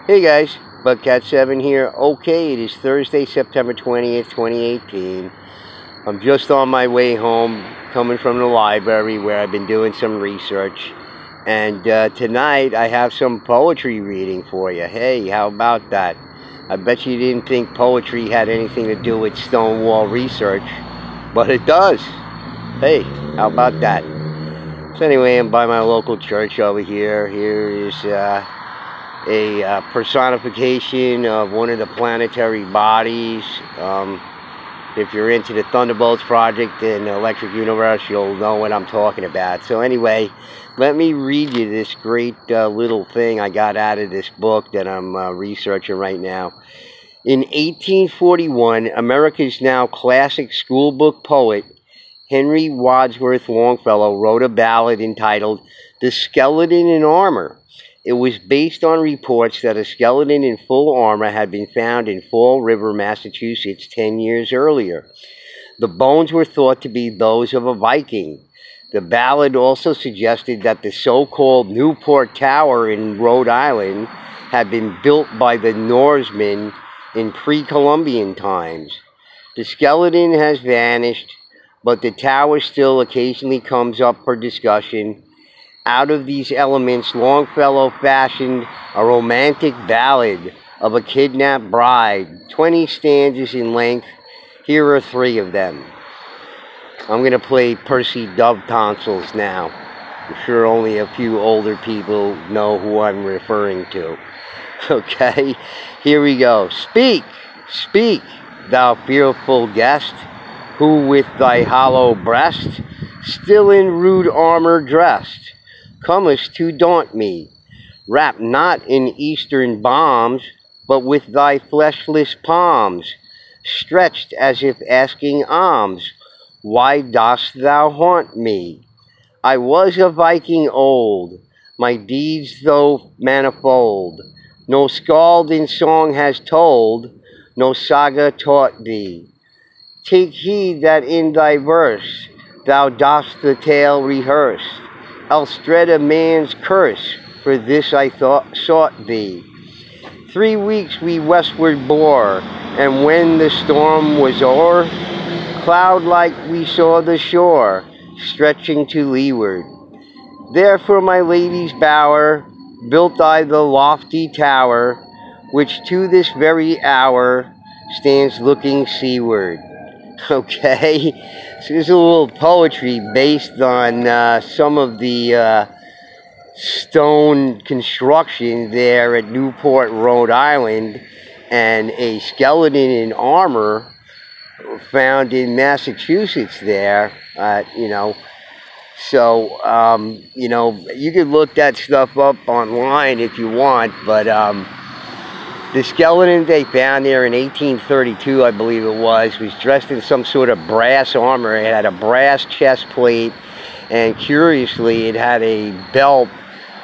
Hey guys, Bugcat7 here. Okay, it is Thursday, September 20th, 2018. I'm just on my way home, coming from the library where I've been doing some research. And tonight I have some poetry reading for you. Hey, how about that? I bet you didn't think poetry had anything to do with Stonewall research, but it does. Hey, how about that? So anyway, I'm by my local church over here. Here is a personification of one of the planetary bodies. If you're into the Thunderbolts project and the Electric Universe, you'll know what I'm talking about. So anyway, let me read you this great little thing I got out of this book that I'm researching right now. In 1841, America's now classic schoolbook poet, Henry Wadsworth Longfellow, wrote a ballad entitled "The Skeleton in Armor." It was based on reports that a skeleton in full armor had been found in Fall River, Massachusetts 10 years earlier. The bones were thought to be those of a Viking. The ballad also suggested that the so-called Newport Tower in Rhode Island had been built by the Norsemen in pre-Columbian times. The skeleton has vanished, but the tower still occasionally comes up for discussion. Out of these elements, Longfellow fashioned a romantic ballad of a kidnapped bride, 20 stanzas in length. Here are 3 of them. I'm going to play Percy Dove Tonsils now. I'm sure only a few older people know who I'm referring to. Okay, here we go. Speak, speak, thou fearful guest, who with thy hollow breast, still in rude armor dressed, comest to daunt me, wrapped not in eastern balms, but with thy fleshless palms, stretched as if asking alms. Why dost thou haunt me? I was a Viking old, my deeds though manifold, no skald in song has told, no saga taught thee. Take heed that in thy verse thou dost the tale rehearse, else dread a man's curse, for this I sought thee. 3 weeks we westward bore, and when the storm was o'er, cloud-like we saw the shore, stretching to leeward. There for my lady's bower built I the lofty tower, which to this very hour stands looking seaward. Okay, so there's a little poetry based on some of the stone construction there at Newport, Rhode Island, and a skeleton in armor found in Massachusetts there, So, you could look that stuff up online if you want, but the skeleton they found there in 1832, I believe it was dressed in some sort of brass armor. It had a brass chest plate, and curiously, it had a belt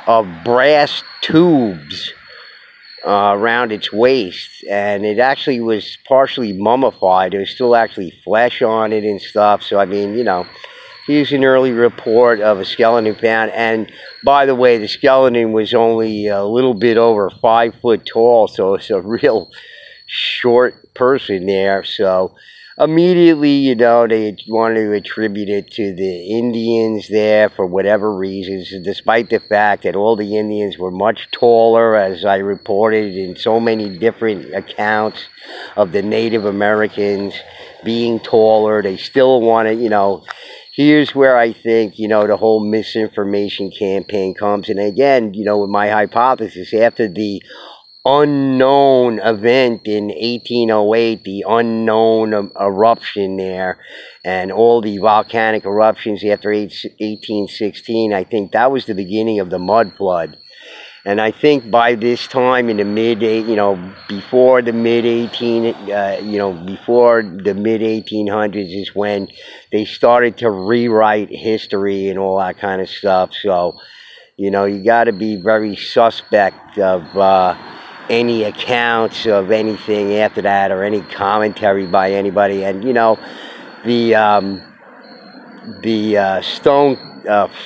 of brass tubes around its waist, and it actually was partially mummified. There was still actually flesh on it and stuff, so I mean, here's an early report of a skeleton found, and by the way, the skeleton was only a little bit over 5 foot tall, so it's a real short person there. So immediately, they wanted to attribute it to the Indians there for whatever reasons, despite the fact that all the Indians were much taller, as I reported in so many different accounts of the Native Americans being taller. They still wanted, here's where I think, the whole misinformation campaign comes. And again, with my hypothesis, after the unknown event in 1808, the unknown eruption there, and all the volcanic eruptions after 1816, I think that was the beginning of the mud flood. And I think by this time in the before the mid 1800s is when they started to rewrite history and all that kind of stuff. So, you got to be very suspect of any accounts of anything after that, or any commentary by anybody. And the stone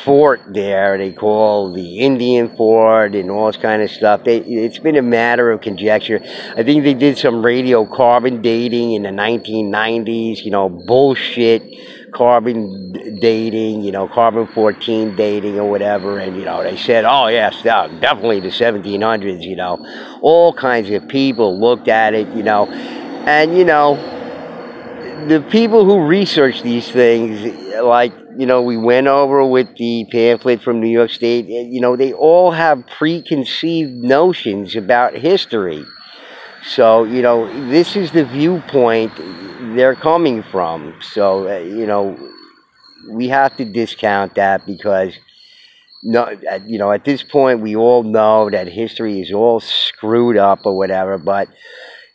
fort there they call the Indian Fort and all this kind of stuff. It's been a matter of conjecture. I think they did some radiocarbon dating in the 1990s, bullshit carbon dating, carbon-14 dating or whatever, and, they said, oh, yes, definitely the 1700s, all kinds of people looked at it, and, the people who research these things, like, we went over with the pamphlet from New York State, they all have preconceived notions about history. So, this is the viewpoint they're coming from. So, we have to discount that because, at this point, we all know that history is all screwed up or whatever, but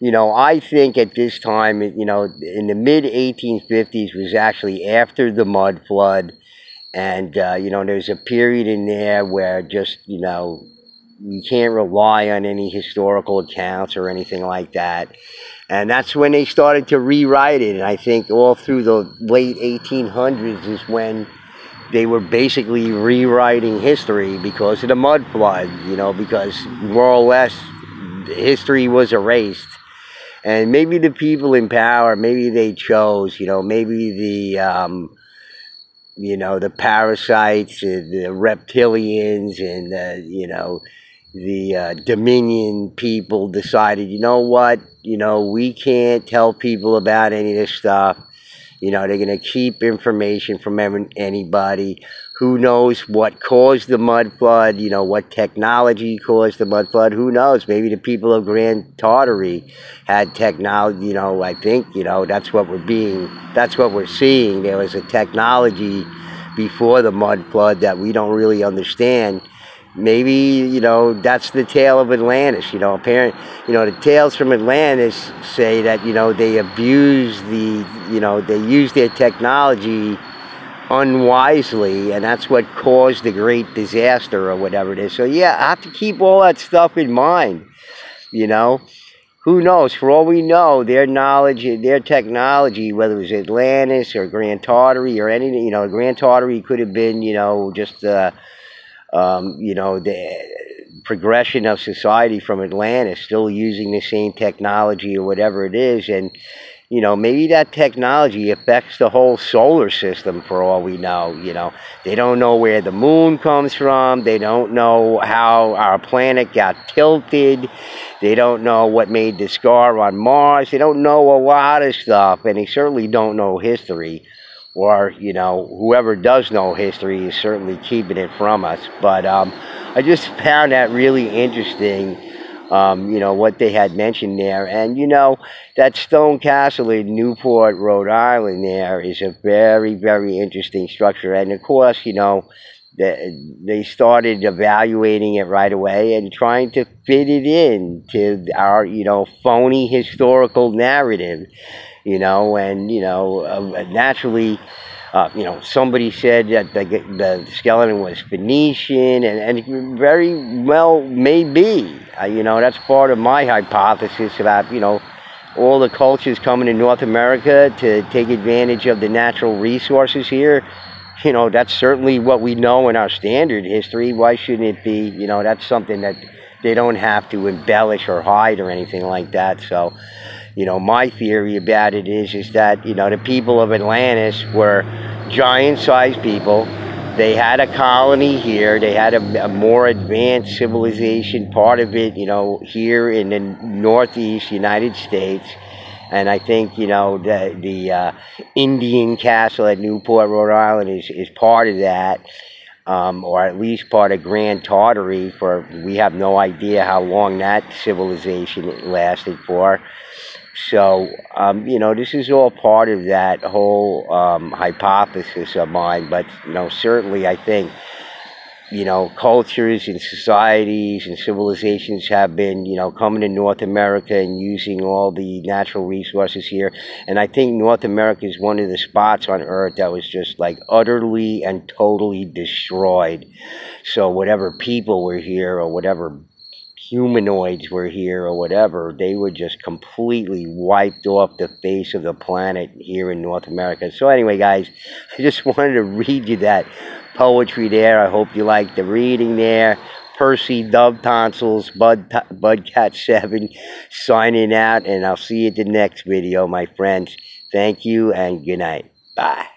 I think at this time, in the mid-1850s was actually after the mud flood. And, there's a period in there where just, you can't rely on any historical accounts or anything like that. And that's when they started to rewrite it. And I think all through the late 1800s is when they were basically rewriting history because of the mud flood, because more or less history was erased. And maybe the people in power, maybe they chose, maybe the, the parasites, the reptilians, and, the Dominion people decided, what, we can't tell people about any of this stuff. They're going to keep information from anybody. Who knows what caused the mud flood, what technology caused the mud flood. Who knows? Maybe the people of Grand Tartary had technology, I think, that's what we're seeing. There was a technology before the mud flood that we don't really understand. Maybe, that's the tale of Atlantis, apparently, the tales from Atlantis say that, they abused they used their technology unwisely, and that's what caused the great disaster or whatever it is. So, yeah, I have to keep all that stuff in mind, Who knows? For all we know, their knowledge, their technology, whether it was Atlantis or Grand Tartary or anything, Grand Tartary could have been, just the progression of society from Atlantis, still using the same technology or whatever it is. And, maybe that technology affects the whole solar system for all we know. They don't know where the moon comes from. They don't know how our planet got tilted. They don't know what made the scar on Mars. They don't know a lot of stuff, and they certainly don't know history. Or, whoever does know history is certainly keeping it from us. But I just found that really interesting, what they had mentioned there. And, that stone castle in Newport, Rhode Island there is a very, very interesting structure. And, of course, they started evaluating it right away and trying to fit it in to our, phony historical narrative, and, naturally, somebody said that the skeleton was Phoenician, and it very well may be. That's part of my hypothesis about, all the cultures coming to North America to take advantage of the natural resources here. That's certainly what we know in our standard history. Why shouldn't it be? That's something that they don't have to embellish or hide or anything like that. So, my theory about it is that, the people of Atlantis were giant-sized people. They had a colony here. They had a more advanced civilization, part of it, here in the Northeast United States. And I think, the Indian castle at Newport, Rhode Island is part of that, or at least part of Grand Tartary, for we have no idea how long that civilization lasted for. So, this is all part of that whole hypothesis of mine. But, certainly I think, cultures and societies and civilizations have been, coming to North America and using all the natural resources here. And I think North America is one of the spots on Earth that was just like utterly and totally destroyed. So whatever people were here or whatever humanoids were here or whatever, they were just completely wiped off the face of the planet here in North America. So anyway, guys, I just wanted to read you that poetry there. I hope you liked the reading there. Percy Dove Tonsils, Budcat7 signing out, and I'll see you at the next video, my friends. Thank you and good night. Bye.